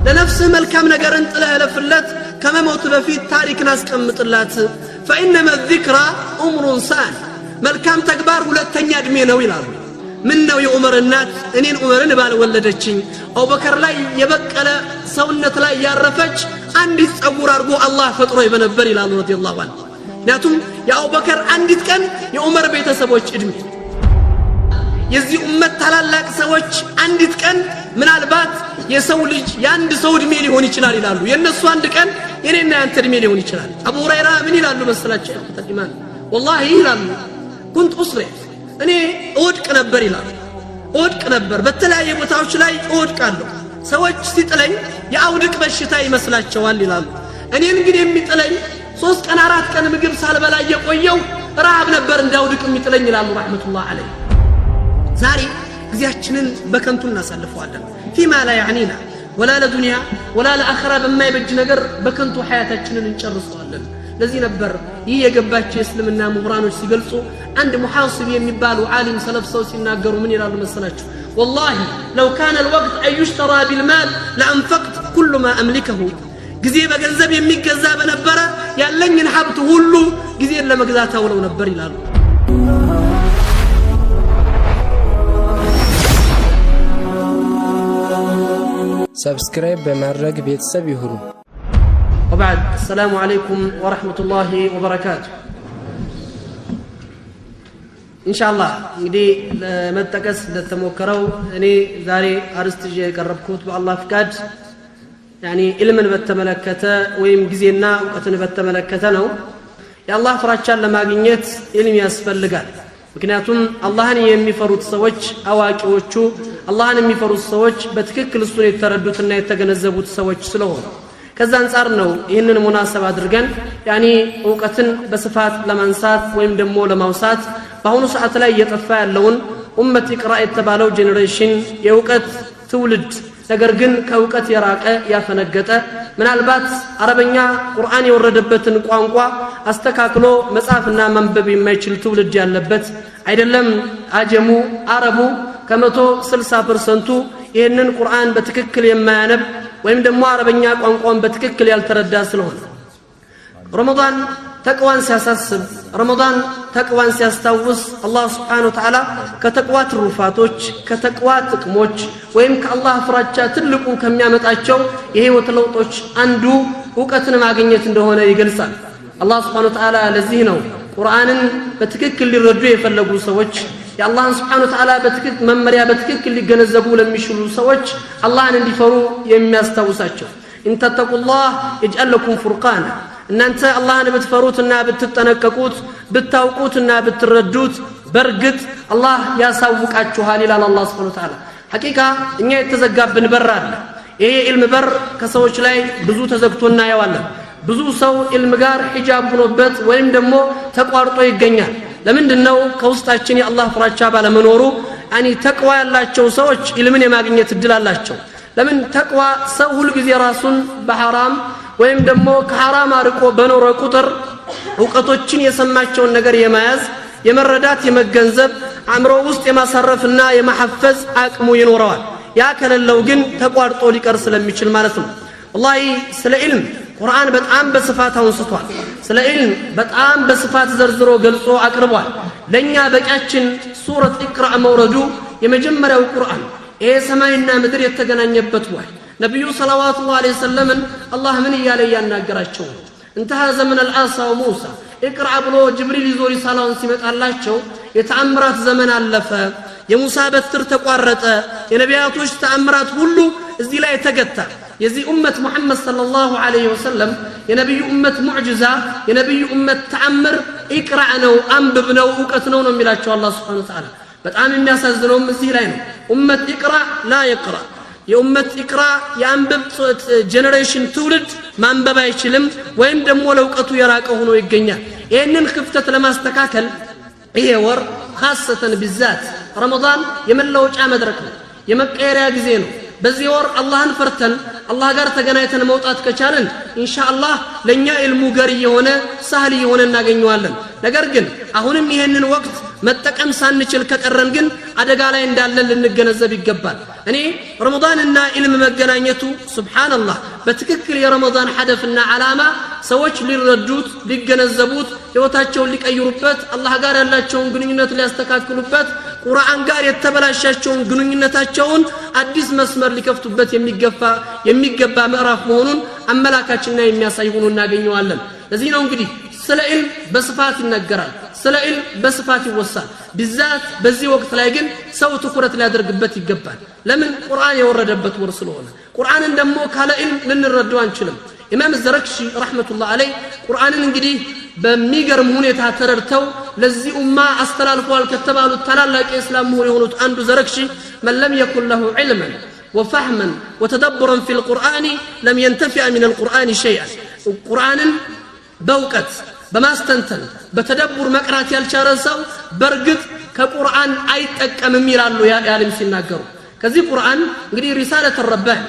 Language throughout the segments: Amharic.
ለነፍስህ መልካም ነገርን ጥለህ ለፍለት ከመሞት በፊት ታሪክን አስቀምጥላት فإنما الذكرى عمر ثان መልካም ተግባር ሁለተኛ እድሜ ነው ይላሉ ምን ነው የዑመር እናት እኔን ዑመርን ባልወለደችኝ አቡበከር ላይ የበቀለ ሰውነት ላይ ያረፈች አንዲት ጸጉር አርጎ አላህ ፈጥሮ ይበነበር ይላሉ ረዲየላሁ ዐንሁ ምክንያቱም የአቡበከር አንዲት ቀን የዑመር ቤተሰቦች እድሜ የዚህ ኡመት ታላላቅ ሰዎች አንዲት ቀን ምናልባት የሰው ልጅ ያንድ ሰው እድሜ ሊሆን ይችላል ይላሉ የነሱ አንድ ቀን የኔና ያንተ እድሜ ሊሆን ይችላል አቡ ሁረይራ ምን ይላሉ መሰላችሁ ተኢማን والله ይላሉ كنت أسرع እኔ እወድቅ ነበር ይላሉ እወድቅ ነበር በተለያየ ቦታዎች ላይ እወድቃለሁ ሰዎች ሲጥለኝ የአውድቅ በሽታ ይመስላቸዋል ይላሉ እኔን ግን የሚጥለኝ 3 ቀን 4 ቀን ምግብ ሳልበላ የቆየው ረሃብ ነበር እንዳውድቅ የሚጥለኝ ይላሉ ረህመቱላህ ዐለይሂ ዛሬ ግዚያችንን በከንቱ እናሳልፈዋለን فيما لا يعنينا ولا لدنيا ولا لآخرة بما يبج ነገር በከንቱ ሐያታችንን እንጨርሰዋለን ለዚህ ነበር ይህ የገባቸው እስልምና ምሁራኖች ሲገልጹ አንድ ሙሐሲብ የሚባሉ ዓሊም ሰለፍ ሰው ሲናገሩ ምን ይላሉ መሰላችሁ والله لو كان الوقت أن يشترى بالمال لأنفقت كل ما أملكه ጊዜ በገንዘብ የሚገዛ በነበረ ያለኝን ሀብት ሁሉ ጊዜን ለመግዛት አውለው ነበር ይላሉ سبسكرايب بمرق بيتسب يهرو وبعد السلام عليكم ورحمة الله وبركاته إن شاء الله እንግዲህ ለመጠቀስ ለተሞከረው እኔ ዛሬ አርስት የቀረብኩት በአላህ ፍቃድ يعني علምን በተመለከተ ወይም ጊዜና ዕውቀትን በተመለከተ ነው የአላህ ፍራቻን ለማግኘት ኢልም ያስፈልጋል ምክንያቱም አላህን የሚፈሩት ሰዎች አዋቂዎቹ አላህን የሚፈሩት ሰዎች በትክክል እሱን የተረዱትና የተገነዘቡት ሰዎች ስለሆኑ ከዛ አንፃር ነው ይህንን ሙናሰብ አድርገን ያኒ ዕውቀትን በስፋት ለማንሳት ወይም ደግሞ ለማውሳት በአሁኑ ሰዓት ላይ እየጠፋ ያለውን ኡመት ኢቅራ የተባለው ጄኔሬሽን የዕውቀት ትውልድ ነገር ግን ከዕውቀት የራቀ ያፈነገጠ ምናልባት አረበኛ ቁርአን የወረደበትን ቋንቋ አስተካክሎ መጻፍና ማንበብ የማይችል ትውልድ ያለበት አይደለም አጀሙ አረቡ ከ160% ይሄንን ቁርአን በትክክል የማያነብ ወይም ደግሞ አረበኛ ቋንቋን በትክክል ያልተረዳ ስለሆነ ረመዳን ተቅዋን ሲያሳስብ ረመዳን ተቅዋን ሲያስታውስ አላህ Subhanahu Wa Ta'ala ከተቅዋ ትሩፋቶች ከተቅዋ ጥቅሞች ወይም ከአላህ ፍራቻ ትልቁ ከሚያመጣቸው የህይወት ለውጦች አንዱ ዕውቀትን ማግኘት እንደሆነ ይገልጻል አላህ Subhanahu Wa Ta'ala ለዚህ ነው ቁርአንን በትክክል ሊረዱ የፈለጉ ሰዎች የአላህን Subhanahu Wa Ta'ala በትክክል መመሪያ በትክክል ሊገነዘቡ ለሚችሉ ሰዎች አላህን እንዲፈሩ የሚያስታውሳቸው እንተተቁላህ يجعل لكم فرقانا እናንተ አላህን ብትፈሩትና ብትጠነቀቁት ብታውቁትና ብትረዱት በርግጥ አላህ ያሳውቃችኋል ይላል አላህ Subhanahu Wa Ta'ala ሐቂቃ እኛ የተዘጋብን በር አለ ይሄ ኢልም በር ከሰዎች ላይ ብዙ ተዘግቶና ያዋለን ብዙ ሰው ኢልም ጋር ሒጃብ ሆኖበት ወይም ደግሞ ተቋርጦ ይገኛል ለምንድነው ከውስጣችን የአላህ ፍራቻ ባለመኖሩ አኒ ተቅዋ ያላቸው ሰዎች ኢልምን የማግኘት እድል አላቸው ለምን ተቅዋ ሰው ሁሉ ጊዜ ራሱን በሐራም ወይም ደግሞ ከሐራም አርቆ በኖረ ቁጥር ዕውቀቶችን የሰማቸውን ነገር የማያዝ የመረዳት የመገንዘብ አእምሮ ውስጥ የማሳረፍና የማሐፈዝ አቅሙ ይኖረዋል ያ ከሌለው ግን ተቋርጦ ሊቀር ስለሚችል ማለት ነው والله ስለ ኢልም ቁርአን በጣም በስፋት አንስቷል ስለ ኢልም በጣም በስፋት ዘርዝሮ ገልጾ አቅርቧል ለኛ በቂያችን ሱረት ኢቅራ መውረዱ የመጀመሪያው ቁርአን ይሄ ሰማይና ምድር የተገናኘበት ወይ ነብዩ ሰለላሁ ዐለይሂ ወሰለም አላህ ምን ይያለ ያናገራቸው انتهى زمن العصا وموسى اقرا ብሎ ጅብሪል ይዞ ሪሳላውን ሲመጣላቸው የተአምራት ዘመን አለፈ የሙሳ በትር ተቋረጠ የነቢያቶች ተአምራት ሁሉ እዚህ ላይ ተገታ የዚህ ኡመት መሐመድ ሰለላሁ ዐለይሂ ወሰለም የነብዩ ኡመት ሙዕጂዛ የነብዩ ኡመት ተአምር ኢቅራ ነው አንብብ ነው ዕውቀት ነው ነው የሚላቸው አላህ Subhanahu Wa Ta'ala በጣም የሚያሳዝነው እዚህ ላይ ነው ኡመት ኢቅራ ላ ይቅራ የኡመት ኢቅራ ያንብብ ጄኔሬሽን ትውልድ ማንበብ አይችልም ወይም ደግሞ ለዕውቀቱ የራቀ ሆኖ ይገኛል ይሄንን ክፍተት ለማስተካከል ይሄ ወር خاصة بالذات رمضان የመለወጫ መድረክ ነው የመቀየሪያ ጊዜ ነው በዚህ ወር አላህን ፈርተን አላህ ጋር ተገናኝተን መውጣት ከቻለን ኢንሻአላህ ለኛ ኢልሙ ገር የሆነ ሳህል የሆነ እናገኘዋለን ነገር ግን አሁንም ይሄንን ወቅት መጠቀም ሳንችል ከቀረን ግን አደጋ ላይ እንዳለን ልንገነዘብ ይገባል እኔ ረመዳንና ኢልም መገናኘቱ ሱብሃንአላህ በትክክል የረመዳን ሐደፍና ዓላማ ሰዎች ሊረዱት ሊገነዘቡት ህይወታቸውን ሊቀይሩበት አላህ ጋር ያላቸውን ግንኙነት ሊያስተካክሉበት ቁርአን ጋር የተበላሻቸውን ግንኙነታቸውን አዲስ መስመር ሊከፍቱበት የሚገባ ምዕራፍ መሆኑን አመላካችና የሚያሳይ ሆኖ እናገኘዋለን ለዚህ ነው እንግዲህ ስለ ኢልም በስፋት ይነገራል ስለ ኢልም በስፋት ይወሳል بالذات በዚህ ወቅት ላይ ግን ሰው ትኩረት ሊያደርግበት ይገባል ለምን ቁርአን የወረደበት ወር ስለሆነ ቁርአንን ደግሞ ካለ ኢልም ልንረዳው አንችልም ኢማም ዘረክሺ ረህመቱላህ ዐለይሂ ቁርአንን እንግዲህ በሚገርም ሁኔታ ተረድተው ለዚህ ኡማ አስተላልፈዋል ከተባሉት ታላላቅ የእስላም ምሁር የሆኑት አንዱ ዘረክሺ من لم يكن له علما وفهما وتدبرا في القرآن لم ينتفع من القرآن شيئا القرآن بوقت በማስተንተን በተደብር መቅራት ያልቻለ ሰው በርግጥ ከቁርአን አይጠቀምም ይላሉ ያለም ሲናገሩ ከዚህ ቁርአን እንግዲህ ሪሳለተ ረባህ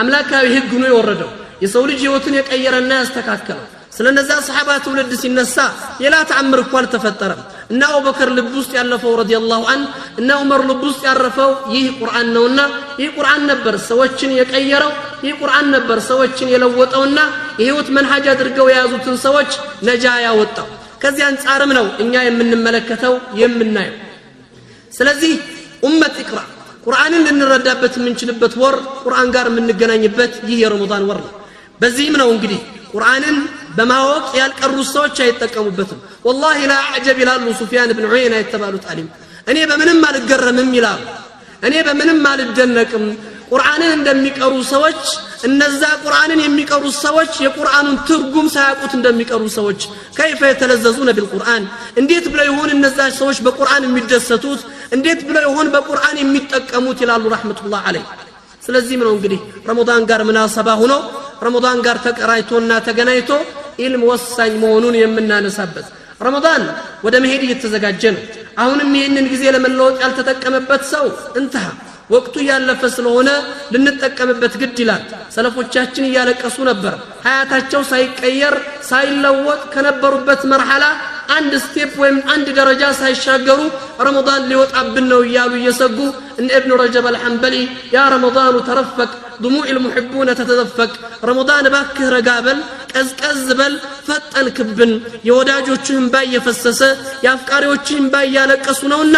አምላካዊ ህግ ነው የወረደው የሰው ልጅ ህይወትን የቀየረና ያስተካከለው ስለነዛ ሰሃባ ትውልድ ሲነሳ የላ ተአምር እንኳን ተፈጠረም እና አቡበከር ልብ ውስጥ ያለፈው ረዲየላሁ ዐን እና ዑመር ልብ ውስጥ ያረፈው ይህ ቁርአን ነውና ይህ ቁርአን ነበር ሰዎችን የቀየረው ይህ ቁርአን ነበር ሰዎችን የለወጠውና የህይወት መንሃጅ አድርገው የያዙትን ሰዎች ነጃ ያወጣው ከዚህ አንፃርም ነው እኛ የምንመለከተው የምናየው ስለዚህ ኡመት ኢቅራ ቁርአንን ልንረዳበት የምንችልበት ወር ቁርአን ጋር የምንገናኝበት ይህ የረመዳን ወር ነው በዚህም ነው እንግዲህ ቁርአንን በማወቅ ያልቀሩ ሰዎች አይጠቀሙበትም والله لا اعجب ይላሉ ሱፊያን ኢብኑ ዑየይና የተባሉት ዓሊም እኔ በምንም አልገረምም ይላሉ እኔ በምንም አልደነቅም ቁርአንን እንደሚቀሩ ሰዎች እነዛ ቁርአንን የሚቀሩ ሰዎች የቁርአኑን ትርጉም ሳያውቁት እንደሚቀሩ ሰዎች كيف يتلذذون بالقرآن እንዴት ብለው ይሆን እነዛ ሰዎች በቁርአን የሚደሰቱት እንዴት ብለው ይሆን በቁርአን የሚጠቀሙት ይላሉ ረህመቱላህ ዐለይሂ ስለዚህም ነው እንግዲህ ረመዳን ጋር ምናሰባ ሆኖ ረመዳን ጋር ተቀራይቶና ተገናኝቶ ኢልም ወሳኝ መሆኑን የምናነሳበት ረመዳን ወደ መሄድ እየተዘጋጀ ነው አሁንም ይሄንን ጊዜ ለመለወጥ ያልተጠቀመበት ሰው እንተሃ ወቅቱ ያለፈ ስለሆነ ልንጠቀምበት ግድ ይላል ሰለፎቻችን ያለቀሱ ነበር ሀያታቸው ሳይቀየር ሳይለወጥ ከነበሩበት መርሐላ አንድ ስቴፕ ወይም አንድ ደረጃ ሳይሻገሩ ረመዳን ሊወጣብን ነው ይያሉ እየሰጉ እነ ኢብኑ ረጀብ አልሐንበሊ ያ ረመዳን ተረፈቅ دموع المحبون تتدفق رمضان باكه رقابل قزقز بل فتن كبن يوداجوچهم باي يفسس يافقاريوچهم باي ያለቀሱ ነውና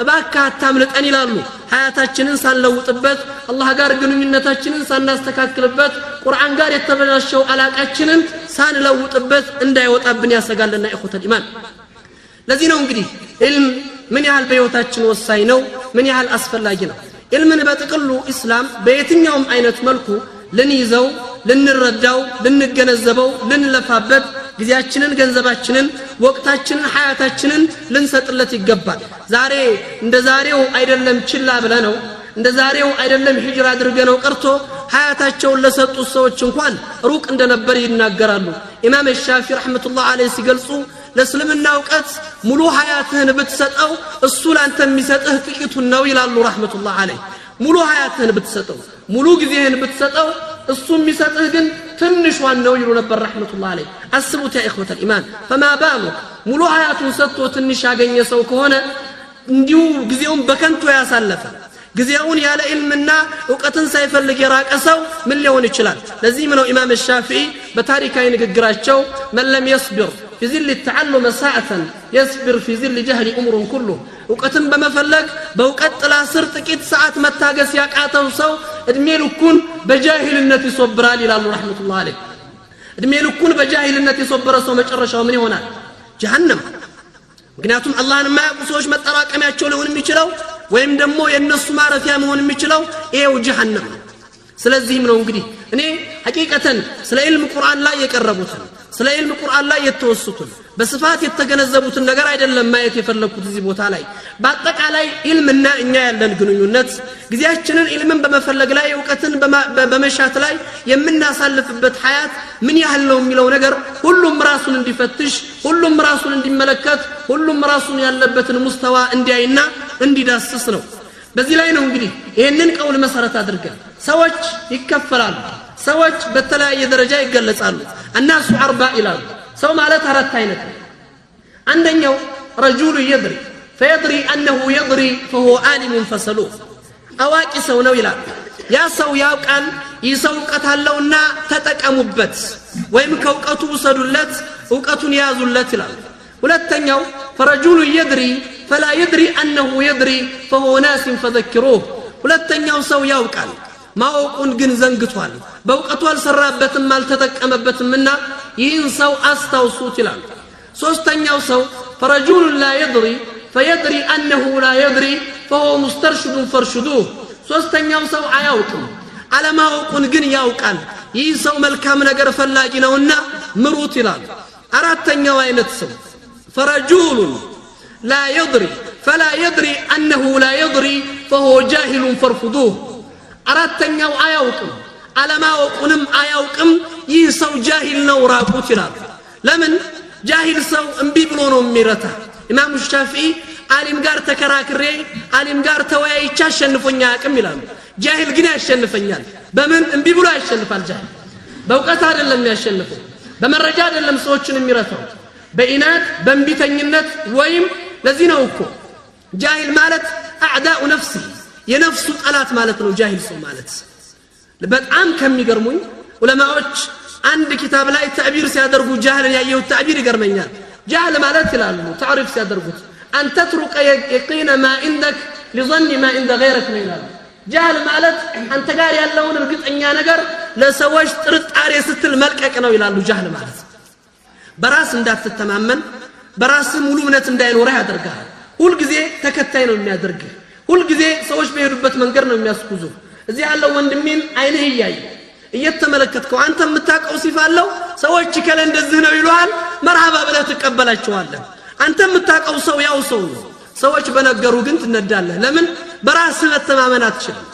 ባካ አታምልጠን ይላሉ ሀያታችንን ሳንለውጥበት አላህ ጋር ግንኙነታችንን ሳናስተካክልበት ቁርአን ጋር የተበላሸው አላቃችንን ሳንለውጥበት እንዳይወጣብን ያሰጋልና ኢኹተል ኢማን ለዚህ ነው እንግዲህ ኢልም ምን ያህል በህይወታችን ወሳኝ ነው ምን ያህል አስፈላጊ ነው ኢልምን በጥቅሉ እስላም በየትኛውም አይነት መልኩ ልንይዘው ልንረዳው ልንገነዘበው ልንለፋበት ጊዜያችንን ገንዘባችንን ወቅታችንን ሀያታችንን ልንሰጥለት ይገባል ዛሬ እንደ ዛሬው አይደለም ችላ ብለነው እንደ ዛሬው አይደለም ሂጅራ አድርገነው ቀርቶ ሀያታቸውን ለሰጡ ሰዎች እንኳን ሩቅ እንደነበር ይናገራሉ ኢማም ሻፊ ረህመቱላህ ዐለይሂ ሲገልጹ ለእስልምና ዕውቀት ሙሉ ሀያትህን ብትሰጠው እሱ ላንተ የሚሰጥህ ጥቂቱን ነው ይላሉ ረህመቱላህ ዐለይሂ ሙሉ ሀያትህን ብትሰጠው ሙሉ ጊዜህን ብትሰጠው እሱ የሚሰጥህ ግን ትንሿን ነው ይሉ ነበር ረህመቱላህ ዐለይሂ አስቡት ያ ኢኽወተል ኢማን فما بالك ሙሉ ሀያቱን ሰጥቶ ትንሽ ያገኘ ሰው ከሆነ እንዲሁ ጊዜውን በከንቱ ያሳለፈ ጊዜውን ያለ ኢልምና ዕውቀትን ሳይፈልግ የራቀ ሰው ምን ሊሆን ይችላል ለዚህም ነው ኢማም ሻፊዒ በታሪካዊ ንግግራቸው من لم يصبر في ذل التعلم ساعة يصبر في ذل جهل أمر كله وقتن بمفلك بوقت ጥላ ስር ጥቂት ሰዓት መታገስ ያቃተው ሰው እድሜ ልኩን በጃሂልነት ይሶብራል ይላሉ ረህመቱላህ ዐለይሂ እድሜ ልኩን በጃሂልነት የሶበረ ሰው መጨረሻው ምን ይሆናል ጀሃነም ምክንያቱም አላህን የማያውቁ ሰዎች መጠራቀሚያቸው ሊሆን የሚችለው ወይም ደግሞ የነሱ ማረፊያ መሆን የሚችለው ይሄው ጀሃነም ስለዚህም ነው እንግዲህ እኔ ሐቂቀተን ስለ ኢልም ቁርአን ላይ የቀረቡትን ስለ ኢልም ቁርአን ላይ የተወሱትን በስፋት የተገነዘቡትን ነገር አይደለም ማየት የፈለኩት እዚህ ቦታ ላይ በአጠቃላይ ኢልምና እኛ ያለን ግንኙነት ጊዜያችንን ኢልምን በመፈለግ ላይ ዕውቀትን በመሻት ላይ የምናሳልፍበት ሐያት ምን ያህል ነው የሚለው ነገር ሁሉም ራሱን እንዲፈትሽ ሁሉም ራሱን እንዲመለከት ሁሉም ራሱን ያለበትን ሙስተዋ እንዲያይና እንዲዳስስ ነው በዚህ ላይ ነው እንግዲህ ይሄንን ቀውል መሰረት አድርገን ሰዎች ይከፈላሉ ሰዎች በተለያየ ደረጃ ይገለጻሉ الناس أربع ይላሉ ሰው ማለት አራት አይነት ነው አንደኛው رجل يدري فيدري أنه يدري فهو عالم فسلوه أواكي سونو إلى يا سو ياوكان يسوقت هلونا تتكامبت ويم كوقتو وسدلت وقتون يازلت إلى ولتنيو فرجل يدري فلا يدري أنه يدري فهو ناس فذكروه ولتنيو سو ياوكان ما وقون جن زنقتوال بوقتوال سرابت مال تتكامبت منا ينسو أستوصوت إلى سوستنيو سو فرجل لا يدري فيدري أنه لا يدري فهو مسترشد فرشدوه سوستنيو سو عياوكم على ما وقون جن ياوكان ينسو ملكام نقر فلاجنونا مروت إلى أراتنيو وينتسو فرجل لا يدري فلا يدري أنه لا يدري فهو جاهل فرفضوه أراتنيو عياوكم على ما وقونم عياوكم ينسو جاهل نوراقوت إلى لمن جاهل سو انبي بلونو ميرتا امام الشافعي عالم غار تكراكري عالم غار توياي ياشنفونيا አቅም ይላሉ جاهل ግን ያሸንፈኛል በምን እንቢ ብሎ ያሸንፋል جاهل በእውቀት አይደለም ያሸንፈው በመረጃ አይደለም ሰዎችን የሚረታው በኢናት በእንቢተኝነት ወይም ለዚህ ነው እኮ جاهل ማለት اعداء نفسه የነፍሱ ጠላት ማለት ነው جاهل ሰው ማለት በጣም ከሚገርሙኝ ዑለማዎች عند كتاب لا تعبير سيادرغو جهل يايو تعبير يغرمኛል جهل ማለት ይላሉ تعريف سيادرغوት أن تترك يقين ما عندك لظن ما عند غيرك ነው ይላሉ جهل ማለት አንተ ጋር ያለውን እርግጠኛ ነገር ለሰዎች ጥርጣሬ ስትል መልቀቅ ነው ይላሉ جهل ማለት በራስ እንዳትተማመን በራስ ሙሉ እምነት እንዳይኖርህ ያደርጋል ሁሉ ጊዜ ተከታይ ነው የሚያደርግ ሁሉ ጊዜ ሰዎች በሄዱበት መንገድ ነው የሚያስኩዙ እዚህ ያለው ወንድሜን አይንህ ያይ እየተመለከትከው አንተ የምታቀው ሲፋለው ሰዎች ከለ እንደዚህ ነው ይሏል መርሃባ ብለህ ተቀበላቸዋለህ አንተ የምታቀው ሰው ያው ሰው ሰዎች በነገሩ ግን ትነዳለህ ለምን በራስ መተማመን አትችልም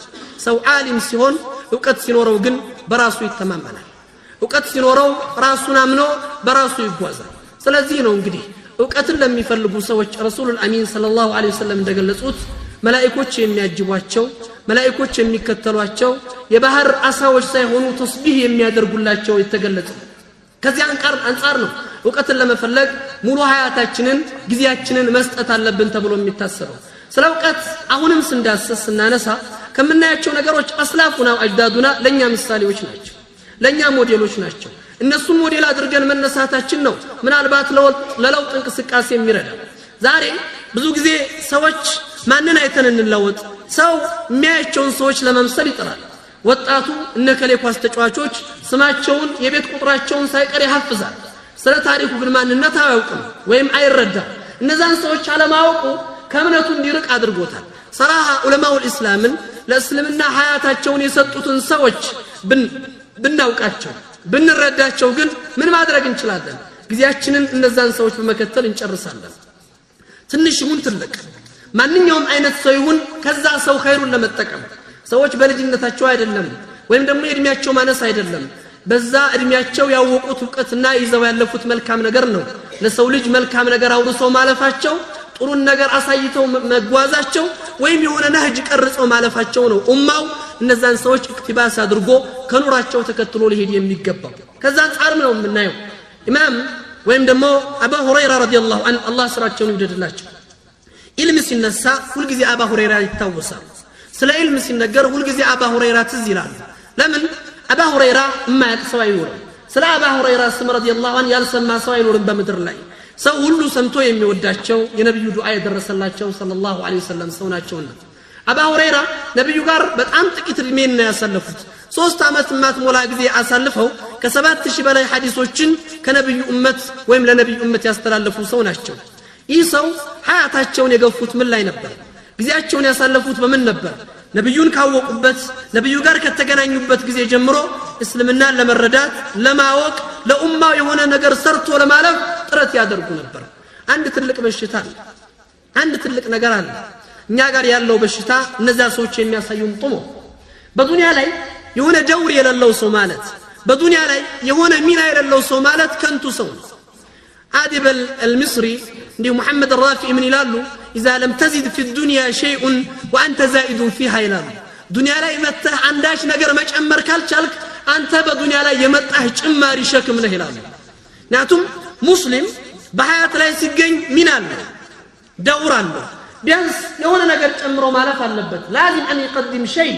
ሰው ዓሊም ሲሆን ዕውቀት ሲኖረው ግን በራሱ ይተማመናል ዕውቀት ሲኖረው ራሱን አምኖ በራሱ ይጓዛል ስለዚህ ነው እንግዲህ ዕውቀትን ለሚፈልጉ ሰዎች ረሱሉል አሚን ሰለላሁ ዐለይሂ ወሰለም እንደገለጹት መላእክቶች የሚያጅቧቸው መላእክቶች የሚከተሏቸው የባህር አሳዎች ሳይሆኑ ተስቢህ የሚያደርጉላቸው የተገለጸ ከዚህ አንፃር ነው ዕውቀትን ለመፈለግ ሙሉ ሀያታችንን ጊዜያችንን መስጠት አለብን ተብሎ የሚታሰበው ስለ ዕውቀት አሁንም ስንዳስስ ስናነሳ ከምናያቸው ነገሮች አስላፉና አጅዳዱና ለኛ ምሳሌዎች ናቸው ለኛ ሞዴሎች ናቸው እነሱን ሞዴል አድርገን መነሳታችን ነው ምናልባት ለለውጥ እንቅስቃሴ የሚረዳ ዛሬ ብዙ ጊዜ ሰዎች ማንን አይተን እንለወጥ ሰው የሚያያቸውን ሰዎች ለመምሰል ይጥራል ወጣቱ እነከሌ ኳስ ተጫዋቾች ስማቸውን የቤት ቁጥራቸውን ሳይቀር ያሐፍዛል ስለ ታሪኩ ግን ማንነት አያውቅም ወይም አይረዳም እነዛን ሰዎች አለማወቁ ከእምነቱ እንዲርቅ አድርጎታል ሰራሃ ዑለማውል እስላምን ለእስልምና ሀያታቸውን የሰጡትን ሰዎች ብናውቃቸው ብንረዳቸው ግን ምን ማድረግ እንችላለን ጊዜያችንን እነዛን ሰዎች በመከተል እንጨርሳለን ትንሽ ይሁን ትልቅ ማንኛውም አይነት ሰው ይሁን ከዛ ሰው ኸይሩን ለመጠቀም ሰዎች በልጅነታቸው አይደለም ወይም ደግሞ እድሜያቸው ማነስ አይደለም በዛ እድሜያቸው ያወቁት ዕውቀትና ይዘው ያለፉት መልካም ነገር ነው ለሰው ልጅ መልካም ነገር አውርሰው ማለፋቸው ጥሩን ነገር አሳይተው መጓዛቸው ወይም የሆነ ነህጅ ቀርጸው ማለፋቸው ነው ኡማው እነዛን ሰዎች እክትባስ አድርጎ ከኑራቸው ተከትሎ ሊሄድ የሚገባው ከዛ አንፃር ነው የምናየው ኢማም ወይም ደግሞ አቡ ሁረይራ ረዲየላሁ ዐንሁ አላህ ስራቸውን ይወደድላቸው ኢልም ሲነሳ ሁሉ ጊዜ አቡ ሁረይራ ይታወሳል ስለ ኢልም ሲነገር ሁሉ ጊዜ አቡ ሁረይራ ትዝ ይላል ለምን አቡ ሁረይራ የማያውቅ ሰው አይኖርም ስለ አቡ ሁረይራ ስም ረዲየላሁ ዐንሁ ያልሰማ ሰው አይኖርም በምድር ላይ ሰው ሁሉ ሰምቶ የሚወዳቸው የነብዩ ዱዓ የደረሰላቸው ሰለላሁ ዐለይሂ ወሰለም ሰው ናቸውና አቡ ሁረይራ ነብዩ ጋር በጣም ጥቂት እድሜን ነው ያሳለፉት 3 አመት ማትሞላ ጊዜ አሳልፈው ከ7000 በላይ ሐዲሶችን ከነብዩ ኡመት ወይም ለነብዩ ኡመት ያስተላለፉ ሰው ናቸው ይህ ሰው ሀያታቸውን የገፉት ምን ላይ ነበር ጊዜያቸውን ያሳለፉት በምን ነበር ነብዩን ካወቁበት ነብዩ ጋር ከተገናኙበት ጊዜ ጀምሮ እስልምናን ለመረዳት ለማወቅ ለኡማው የሆነ ነገር ሰርቶ ለማለፍ ጥረት ያደርጉ ነበር አንድ ትልቅ በሽታ አንድ ትልቅ ነገር አለ እኛ ጋር ያለው በሽታ እነዛ ሰዎች የሚያሳዩን ጥሞ በዱንያ ላይ የሆነ ደውር የሌለው ሰው ማለት በዱንያ ላይ የሆነ ሚና የሌለው ሰው ማለት ከንቱ ሰው አዲብ አልሚስሪ እንዲሁ መሐመድ الرافي ምን ይላሉ اذا لم تزد في الدنيا شيء وانت زائد فيها ይላሉ ዱንያ ላይ መጥተህ አንዳች ነገር መጨመር ካልቻልክ አንተ በዱንያ ላይ የመጣህ ጭማሪ ሸክም ነህ ይላሉ ምክንያቱም ሙስሊም በሐያት ላይ ሲገኝ ሚና አለ ደውር አለ ቢያንስ የሆነ ነገር ጨምሮ ማለፍ አለበት لازم ان يقدم شيء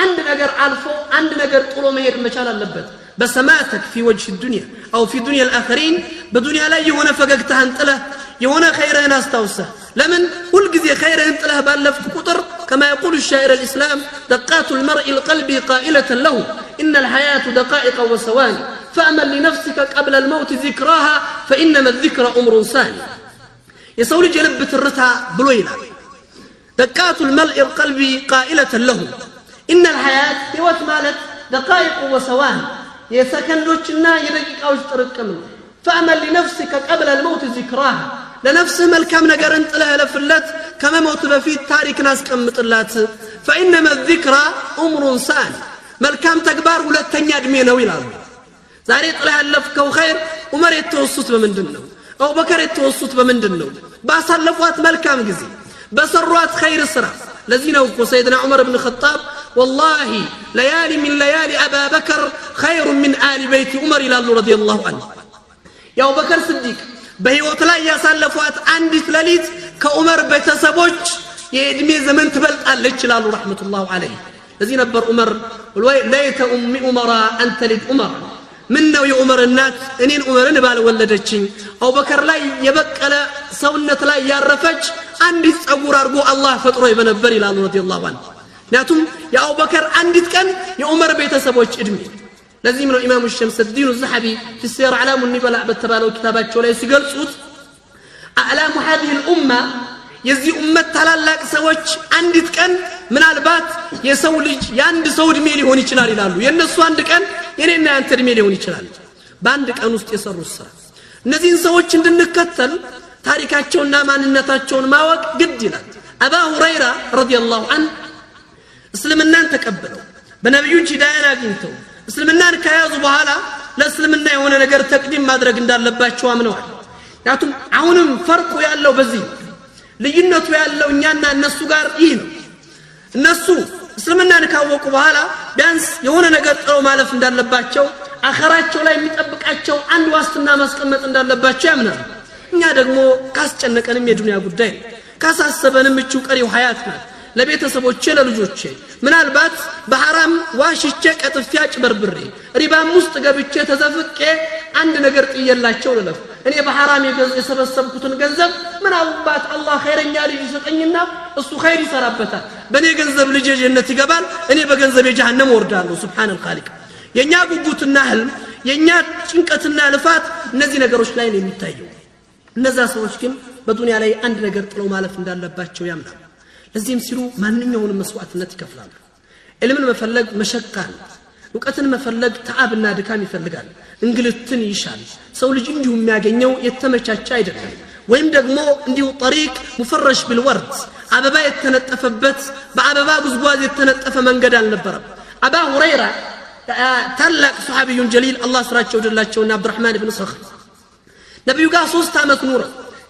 አንድ ነገር አልፎ አንድ ነገር ጥሎ መሄድ መቻል አለበት በሰማተክ في وجه الدنيا او في دنيا الاخرين በዱንያ ላይ የሆነ ፈገግታህን ጥለህ የሆነ ኸይርህን አስታውሰህ ለምን ሁሉ ጊዜ ኸይርህን ጥለህ ባለፍክ ቁጥር كما يقول الشاعر الإسلام دقات المرء القلب قائلة له إن الحياة دقائق وثواني فأمل لنفسك قبل الموت ذكراها فإنما الذكر أمر ثاني يسول جلب الرتع بلوينا دقات المرء القلب قائلة له إن الحياة هوت مالت دقائق وثواني يسكن لوجنا يدقيق أو يتركمن فأمل لنفسك قبل الموت ذكراها لنفسه ملكام ነገር እንጥለህ ለፍለት ከመሞት በፊት ታሪክን አስቀምጥላት فإنما الذكرى أمر ثاني መልካም ተግባር ሁለተኛ እድሜ ነው ይላሉ ዛሬ ጥለህ ያለፍከው ኸይር ዑመር የተወሱት በምንድነው አቡበከር የተወሱት በምንድነው ባሳለፏት መልካም ጊዜ በሰሯት ኸይር ስራ ለዚህ ነው እኮ ሰይድና ዑመር ኢብኑ ኸጣብ والله ليالي من ليالي أبا بكر خير من آل بيت عمر ይላሉ رضي الله عنه يا أبو بكر صديق በህይወት ላይ ያሳለፏት አንዲት ሌሊት ከዑመር ቤተሰቦች የእድሜ ዘመን ትበልጣለች ይላሉ ረህመቱላሂ ዐለይሂ ለዚህ ነበር ዑመር ለይተ ኡሚ ዑመራ አንተ ልጅ ዑመር ምን ነው የዑመር እናት እኔን ዑመርን ባልወለደችኝ አቡበከር ላይ የበቀለ ሰውነት ላይ ያረፈች አንዲት ጸጉር አርጎ አላህ ፈጥሮ ይበነበር ይላሉ ረዲየላሁ ዐንሁ ምክንያቱም የአቡበከር አንዲት ቀን የዑመር ቤተሰቦች እድሜ لازم ነው ኢማሙ ሸምስ الدين الذهبي في السير اعلام النبلاء በተባለው ኪታባቸው ላይ ሲገልጹት اعلام هذه الامه የዚህ ኡመት ታላላቅ ሰዎች አንዲት ቀን ምናልባት የሰው ልጅ ያንድ ሰው እድሜ ሊሆን ይችላል ይላሉ የነሱ አንድ ቀን የኔና ያንተ እድሜ ሊሆን ይችላል በአንድ ቀን ውስጥ የሰሩት ስራ እነዚህን ሰዎች እንድንከተል ታሪካቸውና ማንነታቸውን ማወቅ ግድ ይላል አባ ሁረይራ ረዲየላሁ ዐንሁ እስልምናን ተቀበለው በነብዩ ሂዳያን አግኝተው እስልምናን ከያዙ በኋላ ለእስልምና የሆነ ነገር ተቅዲም ማድረግ እንዳለባቸው አምነዋል ያቱም አሁንም ፈርቁ ያለው በዚህ ልዩነቱ ያለው እኛና እነሱ ጋር ይህ ነው እነሱ እስልምናን ካወቁ በኋላ ቢያንስ የሆነ ነገር ጥለው ማለፍ እንዳለባቸው አኸራቸው ላይ የሚጠብቃቸው አንድ ዋስትና ማስቀመጥ እንዳለባቸው ያምናሉ እኛ ደግሞ ካስጨነቀንም የዱንያ ጉዳይ ካሳሰበንም እቹ ቀሪው ሐያት ነው ለቤተሰቦቼ ለልጆቼ ምናልባት በሐራም ዋሽቼ ቀጥፊያ ጭበርብሬ ሪባም ውስጥ ገብቼ ተዘፍቄ አንድ ነገር ጥየላቸው ለለፍ እኔ በሐራም የሰበሰብኩትን ገንዘብ ምናልባት አላህ ኸይረኛ ልጅ ይሰጠኝና እሱ ኸይር ይሰራበታል በኔ ገንዘብ ልጅ ጀነት ይገባል እኔ በገንዘብ የጀሃነም ወርዳለሁ ሱብሃነል ኻሊቅ የኛ ጉጉትና ህልም የኛ ጭንቀትና ልፋት እነዚህ ነገሮች ላይ ነው የሚታየው እነዛ ሰዎች ግን በዱንያ ላይ አንድ ነገር ጥለው ማለፍ እንዳለባቸው ያምናሉ ለዚህም ሲሉ ማንኛውንም መስዋዕትነት ይከፍላሉ ዕልምን መፈለግ መሸቃል ዕውቀትን መፈለግ ተዓብና ድካም ይፈልጋል እንግልትን ይሻል ሰው ልጅ እንዲሁ የሚያገኘው የተመቻቸ አይደለም ወይም ደግሞ እንዲሁ طريق مفرش بالورد አበባ የተነጠፈበት በአበባ ጉዝጓዝ የተነጠፈ መንገድ አልነበረም አባ ሁረይራ ታላቅ ሱሐቢዩን ጀሊል አላህ ስራቸው ደላቸውና አብዱራህማን ኢብኑ ሰኽር ነብዩ ጋር 3 አመት ኑሮ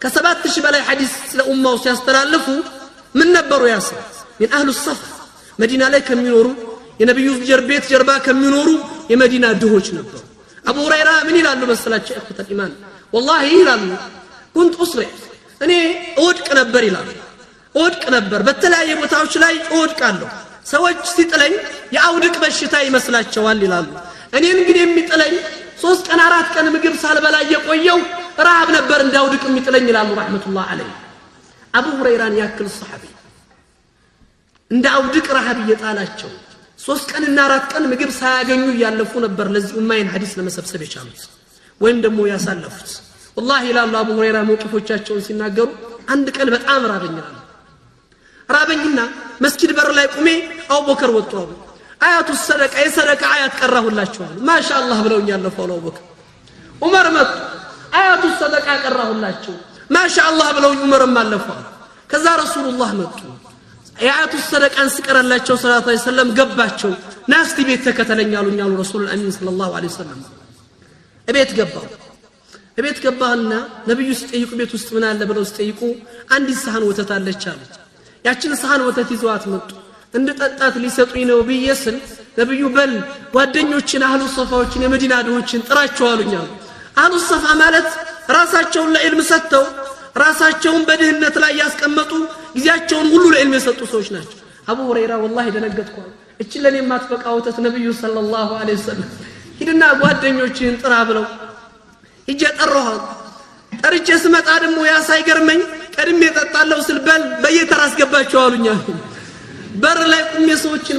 ከ7000 በላይ ሐዲስ ለኡማው ሲያስተላልፉ من نبروا ياسر من أهل الصفا مدينة لا كم ينوروا የነብዩ ጀርቤት ጀርባ ከሚኖሩ የመዲና ድሆች ነበሩ አቡ ሁረይራ ምን ይላሉ መሰላችሁ እخوة الإيمان والله ይላሉ كنت أسرع እኔ እወድቅ ነበር ይላሉ እወድቅ ነበር በተለያየ ቦታዎች ላይ እወድቃለሁ ሰዎች ሲጥለኝ የአውድቅ በሽታ ይመስላቸዋል ይላሉ እኔን እንግዲህ የሚጥለኝ 3 ቀን 4 ቀን ምግብ ሳልበላ የቆየው ረሃብ ነበር እንዳውድቅ የሚጥለኝ ይላሉ ረህመቱላህ ዐለይሂ አቡ ሁረይራን ያክል ሱሐቢ እንደ አውድቅ ረሃብ እየጣላቸው 3 ቀንና 4 ቀን ምግብ ሳያገኙ ያለፉ ነበር ለዚህ ኡማይን ሐዲስ ለመሰብሰብ የቻሉት ወይም ደግሞ ያሳለፉት والله ይላሉ አቡ ሁረይራ ሞቂፎቻቸውን ሲናገሩ አንድ ቀን በጣም ራበኝና መስጊድ በር ላይ ቆሜ አቡበከር ወጡ አያቱ ሰደቃ የሰደቃ አያት ቀራሁላቸው ማሻአላህ ብለውኝ ያለፉ አቡበከር ዑመር መጡ አያቱ ሰደቃ ቀራሁላቸው ማሻአላህ ብለውኝ ዑመርም አለፉ ከዛ ረሱላህ መጡ አያቱ ሰደቃን ሲቀራላቸው ሰለላሁ ዐለይሂ ወሰለም ገባቸው ናስቲ ቤት ተከተለኛሉኝ አሉ ረሱል አሚን ሰለላሁ ዐለይሂ ወሰለም እቤት ገባና ነብዩ ሲጠይቁ ቤት ውስጥ ምን አለ ብለው ሲጠይቁ አንዲት ሳህን ወተት አለች አሉ ያችን ሳህን ወተት ይዘዋት መጡ እንድጠጣት ሊሰጡኝ ነው ብየስል ነብዩ በል ጓደኞችን አህሉ ሶፋዎችን የመዲና ድሆችን ጥራቸው አሉኝ አሉ አህሉ ሶፋ ማለት ራሳቸውን ለዕልም ሰጥተው ራሳቸውን በድህነት ላይ ያስቀመጡ ጊዜያቸውን ሁሉ ለዕልም የሰጡ ሰዎች ናቸው አቡ ሁረይራ ወላሂ ደነገጥኳል እቺ ለኔ ማትበቃው ወተት ነብዩ ሰለላሁ ዐለይሂ ወሰለም ሂድና ጓደኞችን ጥራ ብለው ሂጄ ጠራኋት ጠርቼ ስመጣ ደግሞ ያ ሳይገርመኝ ቀድሜ ጠጣለሁ ስል በል በየተራ አስገባቸው አሉኛ በር ላይ ቁሜ ሰዎችን